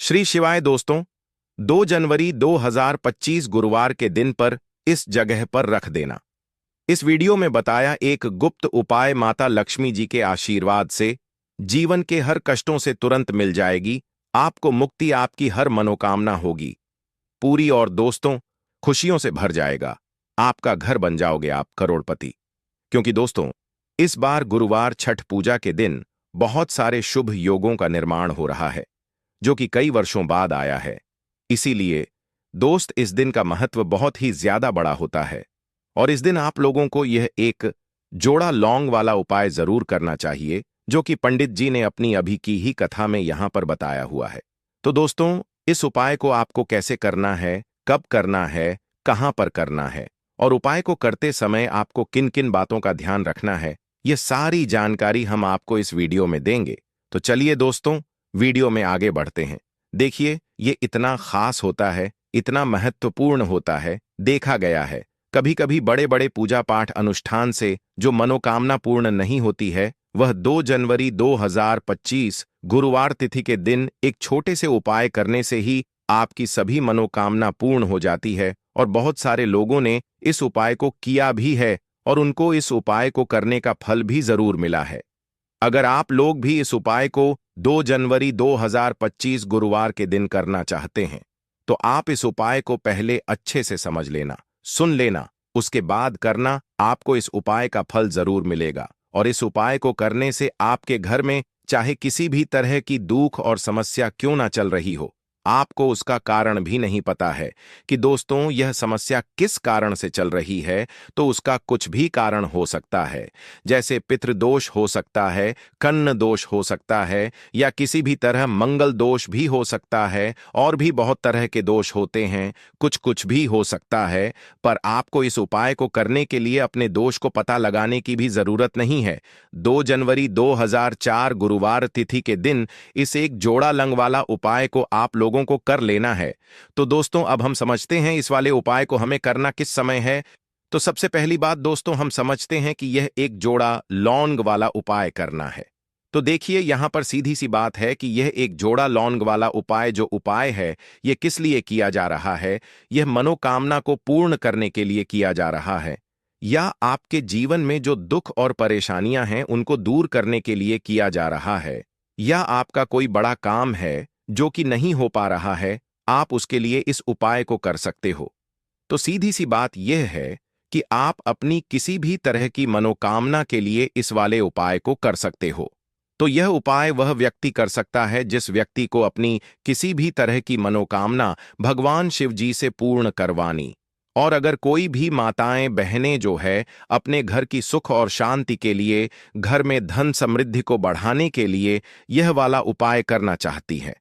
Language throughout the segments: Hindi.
श्री शिवाय दोस्तों, 2 जनवरी 2025 गुरुवार के दिन पर इस जगह पर रख देना। इस वीडियो में बताया एक गुप्त उपाय माता लक्ष्मी जी के आशीर्वाद से जीवन के हर कष्टों से तुरंत मिल जाएगी, आपको मुक्ति, आपकी हर मनोकामना होगी पूरी और दोस्तों खुशियों से भर जाएगा। आपका घर बन जाओगे आप करोड़पति। क्योंकि दोस्तों इस बार गुरुवार छठ पूजा के दिन बहुत सारे शुभ योगों का निर्माण हो रहा है जो कि कई वर्षों बाद आया है। इसीलिए दोस्त इस दिन का महत्व बहुत ही ज्यादा बड़ा होता है और इस दिन आप लोगों को यह एक जोड़ा लौंग वाला उपाय जरूर करना चाहिए जो कि पंडित जी ने अपनी अभी की ही कथा में यहां पर बताया हुआ है। तो दोस्तों इस उपाय को आपको कैसे करना है, कब करना है, कहां पर करना है और उपाय को करते समय आपको किन किन बातों का ध्यान रखना है, ये सारी जानकारी हम आपको इस वीडियो में देंगे। तो चलिए दोस्तों वीडियो में आगे बढ़ते हैं। देखिए ये इतना खास होता है, इतना महत्वपूर्ण होता है। देखा गया है कभी कभी बड़े बड़े पूजा पाठ अनुष्ठान से जो मनोकामना पूर्ण नहीं होती है, वह 2 जनवरी 2025 गुरुवार तिथि के दिन एक छोटे से उपाय करने से ही आपकी सभी मनोकामना पूर्ण हो जाती है। और बहुत सारे लोगों ने इस उपाय को किया भी है और उनको इस उपाय को करने का फल भी जरूर मिला है। अगर आप लोग भी इस उपाय को 2 जनवरी 2025 गुरुवार के दिन करना चाहते हैं तो आप इस उपाय को पहले अच्छे से समझ लेना, सुन लेना, उसके बाद करना। आपको इस उपाय का फल जरूर मिलेगा और इस उपाय को करने से आपके घर में चाहे किसी भी तरह की दुख और समस्या क्यों ना चल रही हो, आपको उसका कारण भी नहीं पता है कि दोस्तों यह समस्या किस कारण से चल रही है, तो उसका कुछ भी कारण हो सकता है। जैसे पितृदोष हो सकता है, कन्न दोष हो सकता है या किसी भी तरह मंगल दोष भी हो सकता है और भी बहुत तरह के दोष होते हैं, कुछ भी हो सकता है। पर आपको इस उपाय को करने के लिए अपने दोष को पता लगाने की भी जरूरत नहीं है। 2 जनवरी 2004 गुरुवार तिथि के दिन इस एक जोड़ा लंग वाला उपाय को आप लोगों को कर लेना है। तो दोस्तों अब हम समझते हैं इस वाले उपाय को हमें करना किस समय है। तो सबसे पहली बात दोस्तों हम समझते हैं कि यह एक जोड़ा लौंग वाला उपाय करना है। तो देखिए यहां पर सीधी सी बात है कि यह एक जोड़ा लौंग वाला उपाय जो उपाय है यह किस लिए किया जा रहा है। यह मनोकामना को पूर्ण करने के लिए किया जा रहा है या आपके जीवन में जो दुख और परेशानियां हैं उनको दूर करने के लिए किया जा रहा है, या आपका कोई बड़ा काम है जो कि नहीं हो पा रहा है, आप उसके लिए इस उपाय को कर सकते हो। तो सीधी सी बात यह है कि आप अपनी किसी भी तरह की मनोकामना के लिए इस वाले उपाय को कर सकते हो। तो यह उपाय वह व्यक्ति कर सकता है जिस व्यक्ति को अपनी किसी भी तरह की मनोकामना भगवान शिव जी से पूर्ण करवानी। और अगर कोई भी माताएं बहनें जो है अपने घर की सुख और शांति के लिए, घर में धन समृद्धि को बढ़ाने के लिए यह वाला उपाय करना चाहती हैं,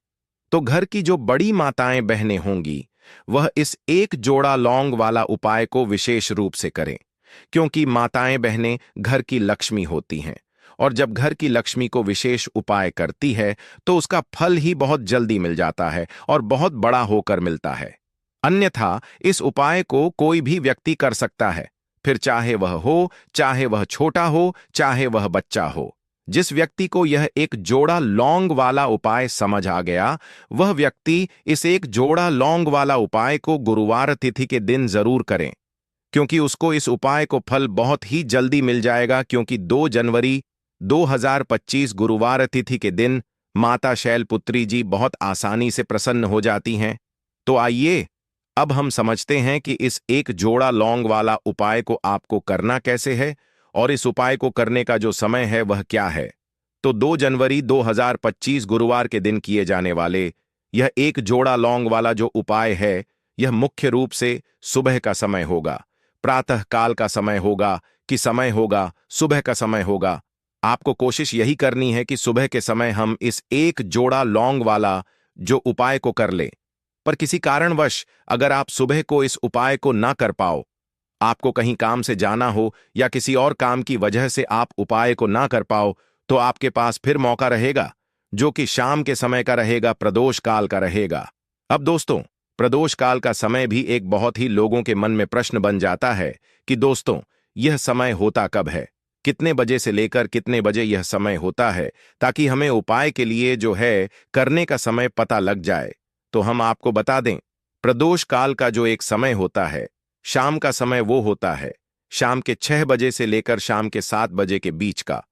तो घर की जो बड़ी माताएं बहनें होंगी वह इस एक जोड़ा लौंग वाला उपाय को विशेष रूप से करें। क्योंकि माताएं बहनें घर की लक्ष्मी होती हैं और जब घर की लक्ष्मी को विशेष उपाय करती है तो उसका फल ही बहुत जल्दी मिल जाता है और बहुत बड़ा होकर मिलता है। अन्यथा इस उपाय को कोई भी व्यक्ति कर सकता है, फिर चाहे वह हो, चाहे वह छोटा हो, चाहे वह बच्चा हो। जिस व्यक्ति को यह एक जोड़ा लौंग वाला उपाय समझ आ गया वह व्यक्ति इस एक जोड़ा लौंग वाला उपाय को गुरुवार तिथि के दिन जरूर करें, क्योंकि उसको इस उपाय को फल बहुत ही जल्दी मिल जाएगा। क्योंकि 2 जनवरी 2025 गुरुवार तिथि के दिन माता शैलपुत्री जी बहुत आसानी से प्रसन्न हो जाती हैं। तो आइए अब हम समझते हैं कि इस एक जोड़ा लौंग वाला उपाय को आपको करना कैसे है और इस उपाय को करने का जो समय है वह क्या है। तो 2 जनवरी 2025 गुरुवार के दिन किए जाने वाले यह एक जोड़ा लौंग वाला जो उपाय है यह मुख्य रूप से सुबह का समय होगा, प्रातः काल का समय होगा कि समय होगा, सुबह का समय होगा। आपको कोशिश यही करनी है कि सुबह के समय हम इस एक जोड़ा लौंग वाला जो उपाय को कर लें। पर किसी कारणवश अगर आप सुबह को इस उपाय को ना कर पाओ, आपको कहीं काम से जाना हो या किसी और काम की वजह से आप उपाय को ना कर पाओ, तो आपके पास फिर मौका रहेगा जो कि शाम के समय का रहेगा, प्रदोष काल का रहेगा। अब दोस्तों प्रदोष काल का समय भी एक बहुत ही लोगों के मन में प्रश्न बन जाता है कि दोस्तों यह समय होता कब है, कितने बजे से लेकर कितने बजे यह समय होता है, ताकि हमें उपाय के लिए जो है करने का समय पता लग जाए। तो हम आपको बता दें, प्रदोष काल का जो एक समय होता है, शाम का समय वो होता है शाम के 6 बजे से लेकर शाम के 7 बजे के बीच का।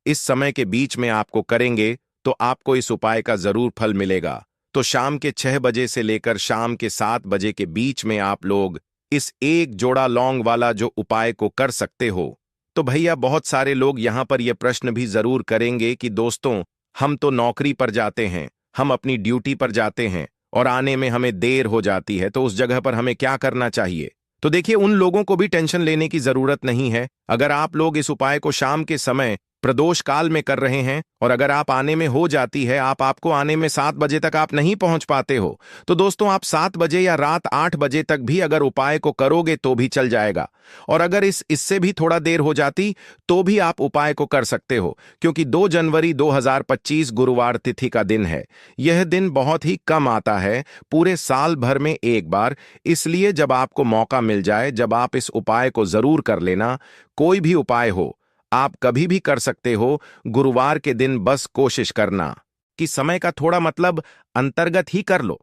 इस समय के बीच में आपको करेंगे तो आपको इस उपाय का जरूर फल मिलेगा। तो शाम के 6 बजे से लेकर शाम के 7 बजे के बीच में आप लोग इस एक जोड़ा लौंग वाला जो उपाय को कर सकते हो। तो भैया बहुत सारे लोग यहां पर यह प्रश्न भी जरूर करेंगे कि दोस्तों, हम तो नौकरी पर जाते हैं, हम अपनी ड्यूटी पर जाते हैं और आने में हमें देर हो जाती है, तो उस जगह पर हमें क्या करना चाहिए? तो देखिए, उन लोगों को भी टेंशन लेने की जरूरत नहीं है। अगर आप लोग इस उपाय को शाम के समय प्रदोष काल में कर रहे हैं और अगर आप आने में हो जाती है, आपको आने में 7 बजे तक आप नहीं पहुंच पाते हो, तो दोस्तों आप 7 बजे या रात 8 बजे तक भी अगर उपाय को करोगे तो भी चल जाएगा। और अगर इससे भी थोड़ा देर हो जाती तो भी आप उपाय को कर सकते हो, क्योंकि 2 जनवरी 2025 गुरुवार तिथि का दिन है। यह दिन बहुत ही कम आता है, पूरे साल भर में एक बार। इसलिए जब आपको मौका मिल जाए, जब आप इस उपाय को जरूर कर लेना। कोई भी उपाय हो, आप कभी भी कर सकते हो। गुरुवार के दिन बस कोशिश करना कि समय का थोड़ा मतलब अंतर्गत ही कर लो,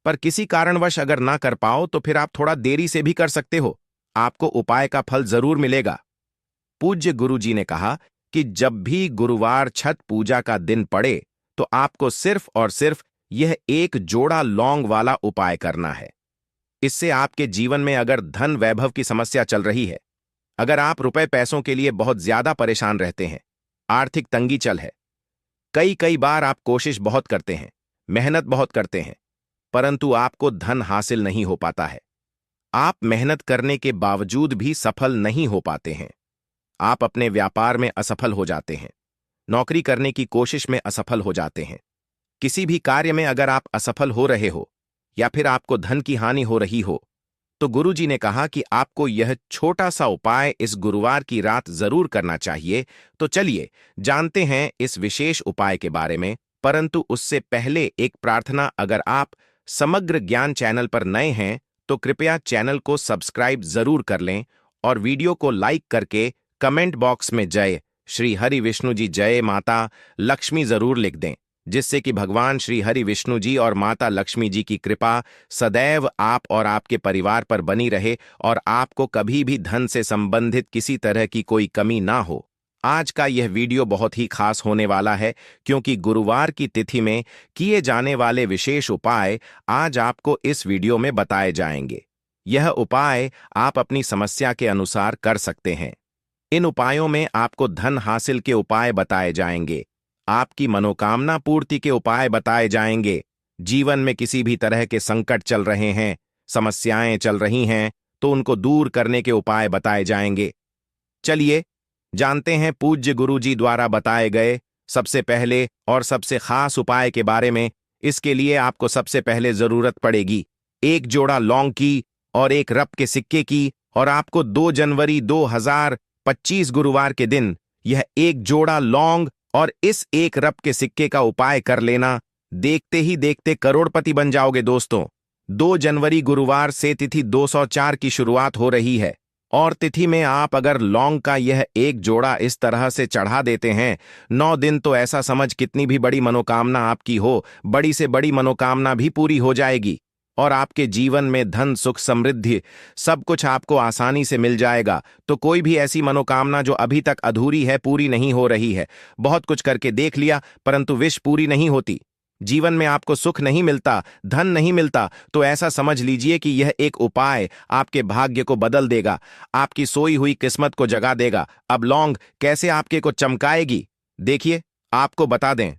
पर किसी कारणवश अगर ना कर पाओ तो फिर आप थोड़ा देरी से भी कर सकते हो, आपको उपाय का फल जरूर मिलेगा। पूज्य गुरु जी ने कहा कि जब भी गुरुवार छठ पूजा का दिन पड़े तो आपको सिर्फ और सिर्फ यह एक जोड़ा लौंग वाला उपाय करना है। इससे आपके जीवन में अगर धन वैभव की समस्या चल रही है, अगर आप रुपए पैसों के लिए बहुत ज्यादा परेशान रहते हैं, आर्थिक तंगी चल है, कई कई बार आप कोशिश बहुत करते हैं, मेहनत बहुत करते हैं, परंतु आपको धन हासिल नहीं हो पाता है। आप मेहनत करने के बावजूद भी सफल नहीं हो पाते हैं। आप अपने व्यापार में असफल हो जाते हैं, नौकरी करने की कोशिश में असफल हो जाते हैं। किसी भी कार्य में अगर आप असफल हो रहे हो या फिर आपको धन की हानि हो रही हो, तो गुरुजी ने कहा कि आपको यह छोटा सा उपाय इस गुरुवार की रात जरूर करना चाहिए। तो चलिए जानते हैं इस विशेष उपाय के बारे में, परंतु उससे पहले एक प्रार्थना। अगर आप समग्र ज्ञान चैनल पर नए हैं तो कृपया चैनल को सब्सक्राइब जरूर कर लें और वीडियो को लाइक करके कमेंट बॉक्स में जय श्री हरि विष्णु जी, जय माता लक्ष्मी जरूर लिख दें, जिससे कि भगवान श्री हरि विष्णु जी और माता लक्ष्मी जी की कृपा सदैव आप और आपके परिवार पर बनी रहे और आपको कभी भी धन से संबंधित किसी तरह की कोई कमी ना हो। आज का यह वीडियो बहुत ही खास होने वाला है, क्योंकि गुरुवार की तिथि में किए जाने वाले विशेष उपाय आज आपको इस वीडियो में बताए जाएंगे। यह उपाय आप अपनी समस्या के अनुसार कर सकते हैं। इन उपायों में आपको धन हासिल के उपाय बताए जाएंगे, आपकी मनोकामना पूर्ति के उपाय बताए जाएंगे। जीवन में किसी भी तरह के संकट चल रहे हैं, समस्याएं चल रही हैं, तो उनको दूर करने के उपाय बताए जाएंगे। चलिए जानते हैं पूज्य गुरुजी द्वारा बताए गए सबसे पहले और सबसे खास उपाय के बारे में। इसके लिए आपको सबसे पहले जरूरत पड़ेगी एक जोड़ा लौंग की और एक रप के सिक्के की, और आपको 2 जनवरी 2025 गुरुवार के दिन यह एक जोड़ा लौंग और इस एक रप के सिक्के का उपाय कर लेना। देखते ही देखते करोड़पति बन जाओगे दोस्तों। 2 जनवरी गुरुवार से तिथि 204 की शुरुआत हो रही है और तिथि में आप अगर लौंग का यह एक जोड़ा इस तरह से चढ़ा देते हैं, 9 दिन तो ऐसा समझ कितनी भी बड़ी मनोकामना आपकी हो, बड़ी से बड़ी मनोकामना भी पूरी हो जाएगी और आपके जीवन में धन सुख समृद्धि सब कुछ आपको आसानी से मिल जाएगा। तो कोई भी ऐसी मनोकामना जो अभी तक अधूरी है, पूरी नहीं हो रही है, बहुत कुछ करके देख लिया परंतु विश पूरी नहीं होती, जीवन में आपको सुख नहीं मिलता, धन नहीं मिलता, तो ऐसा समझ लीजिए कि यह एक उपाय आपके भाग्य को बदल देगा, आपकी सोई हुई किस्मत को जगा देगा। अब लौंग कैसे आपके को चमकाएगी, देखिए आपको बता दें।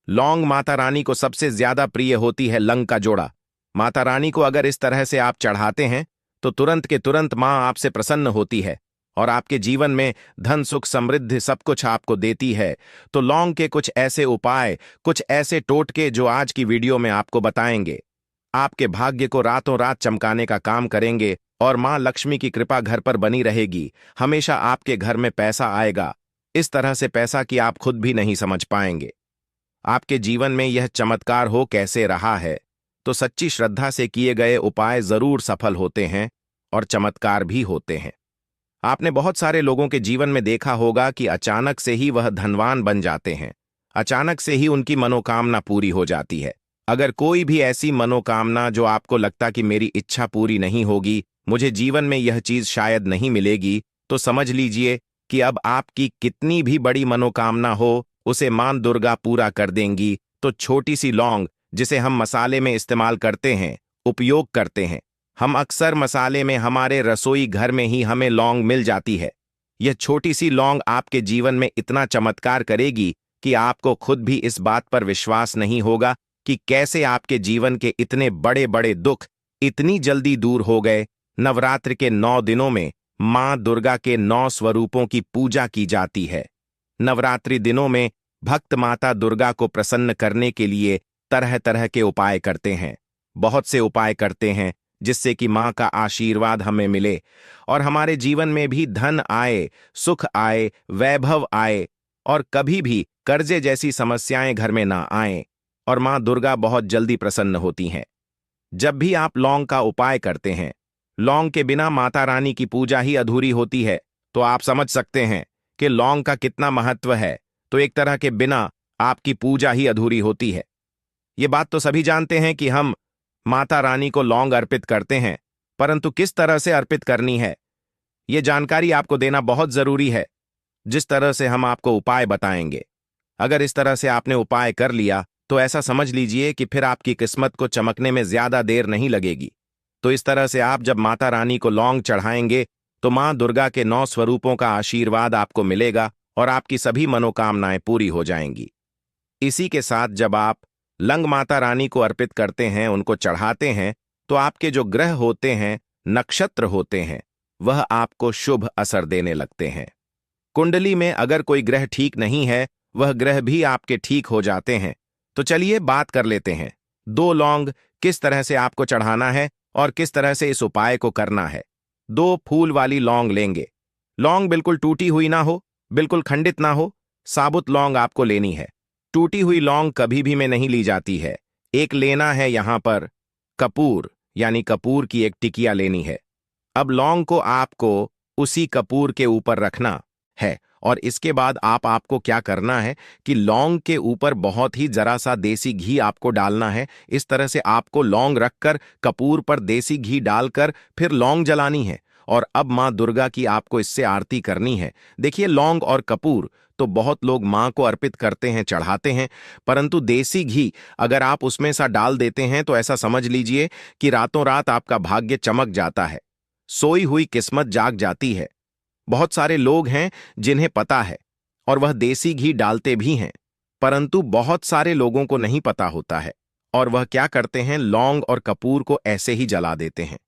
लौंग माता रानी को सबसे ज्यादा प्रिय होती है। लंग का जोड़ा माता रानी को अगर इस तरह से आप चढ़ाते हैं तो तुरंत के तुरंत मां आपसे प्रसन्न होती है और आपके जीवन में धन सुख समृद्धि सब कुछ आपको देती है। तो लौंग के कुछ ऐसे उपाय, कुछ ऐसे टोटके जो आज की वीडियो में आपको बताएंगे, आपके भाग्य को रातों रात चमकाने का काम करेंगे और मां लक्ष्मी की कृपा घर पर बनी रहेगी। हमेशा आपके घर में पैसा आएगा, इस तरह से पैसा कि आप खुद भी नहीं समझ पाएंगे। आपके जीवन में यह चमत्कार हो कैसे रहा है, तो सच्ची श्रद्धा से किए गए उपाय जरूर सफल होते हैं और चमत्कार भी होते हैं। आपने बहुत सारे लोगों के जीवन में देखा होगा कि अचानक से ही वह धनवान बन जाते हैं। अचानक से ही उनकी मनोकामना पूरी हो जाती है। अगर कोई भी ऐसी मनोकामना जो आपको लगता कि मेरी इच्छा पूरी नहीं होगी, मुझे जीवन में यह चीज शायद नहीं मिलेगी, तो समझ लीजिए कि अब आपकी कितनी भी बड़ी मनोकामना हो, उसे मां दुर्गा पूरा कर देंगी। तो छोटी सी लौंग, जिसे हम मसाले में इस्तेमाल करते हैं, उपयोग करते हैं, हम अक्सर मसाले में हमारे रसोई घर में ही हमें लौंग मिल जाती है। यह छोटी सी लौंग आपके जीवन में इतना चमत्कार करेगी कि आपको खुद भी इस बात पर विश्वास नहीं होगा कि कैसे आपके जीवन के इतने बड़े बड़े दुख इतनी जल्दी दूर हो गए। नवरात्र के 9 दिनों में मां दुर्गा के 9 स्वरूपों की पूजा की जाती है। नवरात्रि दिनों में भक्त माता दुर्गा को प्रसन्न करने के लिए तरह तरह के उपाय करते हैं। बहुत से उपाय करते हैं जिससे कि मां का आशीर्वाद हमें मिले और हमारे जीवन में भी धन आए, सुख आए, वैभव आए और कभी भी कर्जे जैसी समस्याएं घर में ना आएं और मां दुर्गा बहुत जल्दी प्रसन्न होती हैं। जब भी आप लौंग का उपाय करते हैं, लौंग के बिना माता रानी की पूजा ही अधूरी होती है, तो आप समझ सकते हैं कि लौंग का कितना महत्व है। तो एक तरह के बिना आपकी पूजा ही अधूरी होती है। ये बात तो सभी जानते हैं कि हम माता रानी को लौंग अर्पित करते हैं, परंतु किस तरह से अर्पित करनी है, ये जानकारी आपको देना बहुत जरूरी है। जिस तरह से हम आपको उपाय बताएंगे, अगर इस तरह से आपने उपाय कर लिया तो ऐसा समझ लीजिए कि फिर आपकी किस्मत को चमकने में ज्यादा देर नहीं लगेगी। तो इस तरह से आप जब माता रानी को लौंग चढ़ाएंगे तो मां दुर्गा के 9 स्वरूपों का आशीर्वाद आपको मिलेगा और आपकी सभी मनोकामनाएं पूरी हो जाएंगी। इसी के साथ जब आप लंग माता रानी को अर्पित करते हैं, उनको चढ़ाते हैं, तो आपके जो ग्रह होते हैं, नक्षत्र होते हैं, वह आपको शुभ असर देने लगते हैं। कुंडली में अगर कोई ग्रह ठीक नहीं है, वह ग्रह भी आपके ठीक हो जाते हैं। तो चलिए बात कर लेते हैं 2 लौंग किस तरह से आपको चढ़ाना है और किस तरह से इस उपाय को करना है। 2 फूल वाली लौंग लेंगे। लौंग बिल्कुल टूटी हुई ना हो, बिल्कुल खंडित ना हो, साबुत लौंग आपको लेनी है। टूटी हुई लौंग कभी भी में नहीं ली जाती है। एक लेना है यहां पर कपूर, यानी कपूर की एक टिकिया लेनी है। अब लौंग को आपको उसी कपूर के ऊपर रखना है और इसके बाद आपको क्या करना है कि लौंग के ऊपर बहुत ही जरा सा देसी घी आपको डालना है। इस तरह से आपको लौंग रखकर कपूर पर देसी घी डालकर फिर लौंग जलानी है और अब मां दुर्गा की आपको इससे आरती करनी है। देखिए, लौंग और कपूर तो बहुत लोग मां को अर्पित करते हैं, चढ़ाते हैं, परंतु देसी घी अगर आप उसमें सा डाल देते हैं तो ऐसा समझ लीजिए कि रातों रात आपका भाग्य चमक जाता है, सोई हुई किस्मत जाग जाती है। बहुत सारे लोग हैं जिन्हें पता है और वह देसी घी डालते भी हैं, परंतु बहुत सारे लोगों को नहीं पता होता है और वह क्या करते हैं, लौंग और कपूर को ऐसे ही जला देते हैं।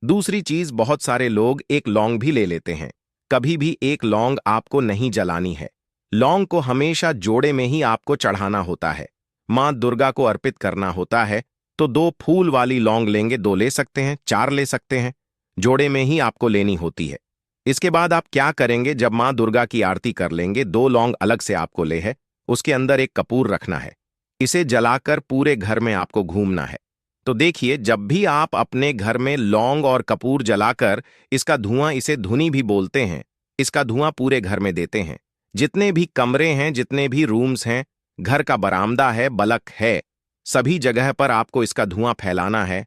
दूसरी चीज, बहुत सारे लोग एक लौंग भी ले लेते हैं। कभी भी एक लौंग आपको नहीं जलानी है। लौंग को हमेशा जोड़े में ही आपको चढ़ाना होता है, मां दुर्गा को अर्पित करना होता है। तो 2 फूल वाली लौंग लेंगे, 2 ले सकते हैं, 4 ले सकते हैं, जोड़े में ही आपको लेनी होती है। इसके बाद आप क्या करेंगे, जब मां दुर्गा की आरती कर लेंगे, 2 लौंग अलग से आपको ले है, उसके अंदर एक कपूर रखना है। इसे जलाकर पूरे घर में आपको घूमना है। तो देखिए, जब भी आप अपने घर में लौंग और कपूर जलाकर इसका धुआं, इसे धुनी भी बोलते हैं, इसका धुआं पूरे घर में देते हैं, जितने भी कमरे हैं, जितने भी रूम्स हैं, घर का बरामदा है, बलक है, सभी जगह पर आपको इसका धुआं फैलाना है।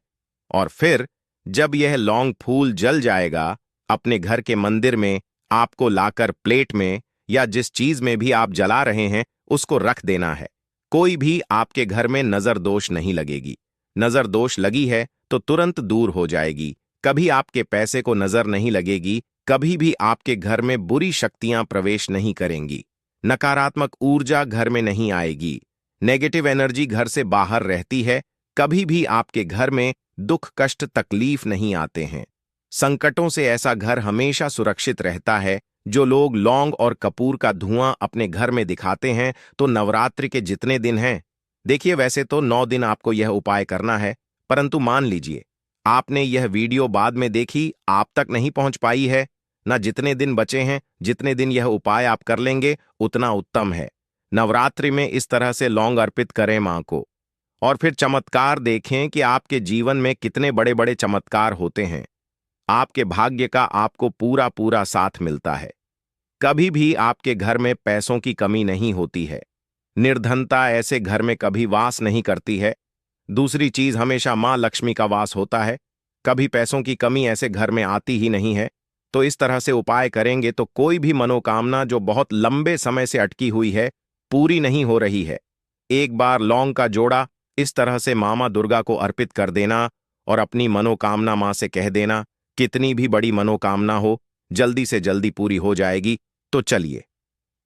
और फिर जब यह लौंग फूल जल जाएगा, अपने घर के मंदिर में आपको लाकर प्लेट में या जिस चीज में भी आप जला रहे हैं उसको रख देना है। कोई भी आपके घर में नजर दोष नहीं लगेगी। नजर दोष लगी है तो तुरंत दूर हो जाएगी। कभी आपके पैसे को नजर नहीं लगेगी, कभी भी आपके घर में बुरी शक्तियां प्रवेश नहीं करेंगी, नकारात्मक ऊर्जा घर में नहीं आएगी, नेगेटिव एनर्जी घर से बाहर रहती है, कभी भी आपके घर में दुख कष्ट तकलीफ नहीं आते हैं। संकटों से ऐसा घर हमेशा सुरक्षित रहता है। जो लोग लौंग और कपूर का धुआं अपने घर में दिखाते हैं, तो नवरात्रि के जितने दिन हैं, देखिए वैसे तो 9 दिन आपको यह उपाय करना है, परंतु मान लीजिए आपने यह वीडियो बाद में देखी, आप तक नहीं पहुंच पाई है ना, जितने दिन बचे हैं, जितने दिन यह उपाय आप कर लेंगे उतना उत्तम है। नवरात्रि में इस तरह से लौंग अर्पित करें मां को और फिर चमत्कार देखें कि आपके जीवन में कितने बड़े बड़े चमत्कार होते हैं। आपके भाग्य का आपको पूरा पूरा साथ मिलता है। कभी भी आपके घर में पैसों की कमी नहीं होती है। निर्धनता ऐसे घर में कभी वास नहीं करती है। दूसरी चीज, हमेशा मां लक्ष्मी का वास होता है। कभी पैसों की कमी ऐसे घर में आती ही नहीं है। तो इस तरह से उपाय करेंगे तो कोई भी मनोकामना जो बहुत लंबे समय से अटकी हुई है, पूरी नहीं हो रही है। एक बार लौंग का जोड़ा इस तरह से मामा दुर्गा को अर्पित कर देना और अपनी मनोकामना मां से कह देना, कितनी भी बड़ी मनोकामना हो जल्दी से जल्दी पूरी हो जाएगी। तो चलिए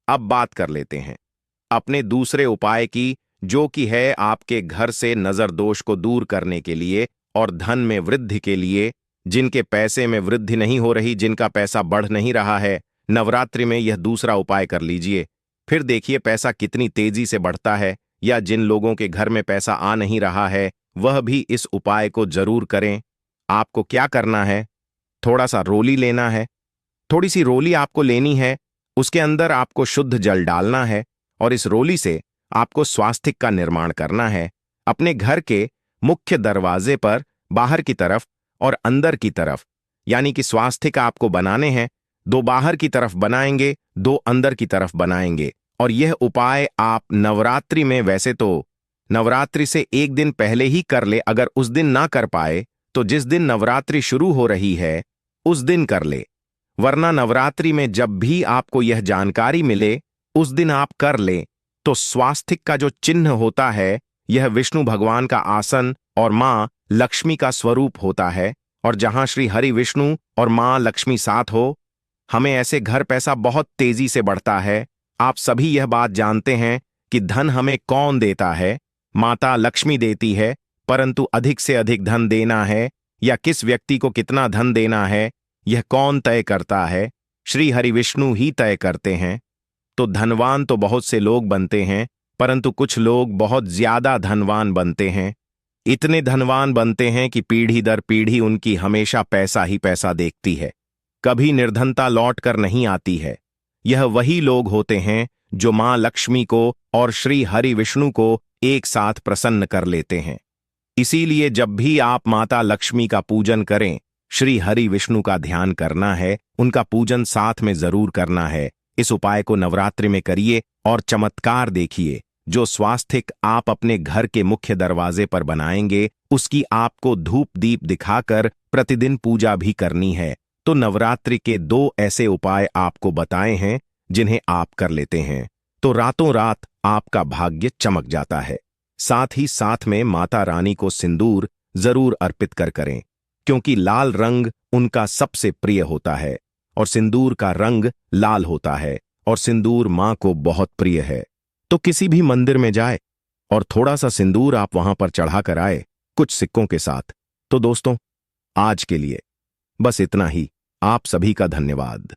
अब बात कर लेते हैं अपने दूसरे उपाय की, जो कि है आपके घर से नजर दोष को दूर करने के लिए और धन में वृद्धि के लिए। जिनके पैसे में वृद्धि नहीं हो रही, जिनका पैसा बढ़ नहीं रहा है, नवरात्रि में यह दूसरा उपाय कर लीजिए, फिर देखिए पैसा कितनी तेजी से बढ़ता है। या जिन लोगों के घर में पैसा आ नहीं रहा है, वह भी इस उपाय को जरूर करें। आपको क्या करना है, थोड़ा सा रोली लेना है। थोड़ी सी रोली आपको लेनी है, उसके अंदर आपको शुद्ध जल डालना है और इस रोली से आपको स्वास्तिक का निर्माण करना है। अपने घर के मुख्य दरवाजे पर बाहर की तरफ और अंदर की तरफ, यानी कि स्वास्तिक आपको बनाने हैं। 2 बाहर की तरफ बनाएंगे, 2 अंदर की तरफ बनाएंगे। और यह उपाय आप नवरात्रि में, वैसे तो नवरात्रि से 1 दिन पहले ही कर ले। अगर उस दिन ना कर पाए तो जिस दिन नवरात्रि शुरू हो रही है उस दिन कर ले, वरना नवरात्रि में जब भी आपको यह जानकारी मिले उस दिन आप कर ले। तो स्वास्तिक का जो चिन्ह होता है, यह विष्णु भगवान का आसन और मां लक्ष्मी का स्वरूप होता है। और जहां श्री हरि विष्णु और मां लक्ष्मी साथ हो, हमें ऐसे घर पैसा बहुत तेजी से बढ़ता है। आप सभी यह बात जानते हैं कि धन हमें कौन देता है, माता लक्ष्मी देती है। परंतु अधिक से अधिक धन देना है या किस व्यक्ति को कितना धन देना है, यह कौन तय करता है? श्री हरि विष्णु ही तय करते हैं। तो धनवान तो बहुत से लोग बनते हैं, परंतु कुछ लोग बहुत ज्यादा धनवान बनते हैं। इतने धनवान बनते हैं कि पीढ़ी दर पीढ़ी उनकी हमेशा पैसा ही पैसा देखती है, कभी निर्धनता लौट कर नहीं आती है। यह वही लोग होते हैं जो मां लक्ष्मी को और श्री हरि विष्णु को एक साथ प्रसन्न कर लेते हैं। इसीलिए जब भी आप माता लक्ष्मी का पूजन करें, श्री हरि विष्णु का ध्यान करना है, उनका पूजन साथ में जरूर करना है। इस उपाय को नवरात्रि में करिए और चमत्कार देखिए। जो स्वास्तिक आप अपने घर के मुख्य दरवाजे पर बनाएंगे, उसकी आपको धूप दीप दिखाकर प्रतिदिन पूजा भी करनी है। तो नवरात्रि के 2 ऐसे उपाय आपको बताए हैं जिन्हें आप कर लेते हैं तो रातों रात आपका भाग्य चमक जाता है। साथ ही साथ में माता रानी को सिंदूर जरूर अर्पित करें, क्योंकि लाल रंग उनका सबसे प्रिय होता है और सिंदूर का रंग लाल होता है और सिंदूर मां को बहुत प्रिय है। तो किसी भी मंदिर में जाए और थोड़ा सा सिंदूर आप वहां पर चढ़ा कर आए, कुछ सिक्कों के साथ। तो दोस्तों, आज के लिए बस इतना ही। आप सभी का धन्यवाद।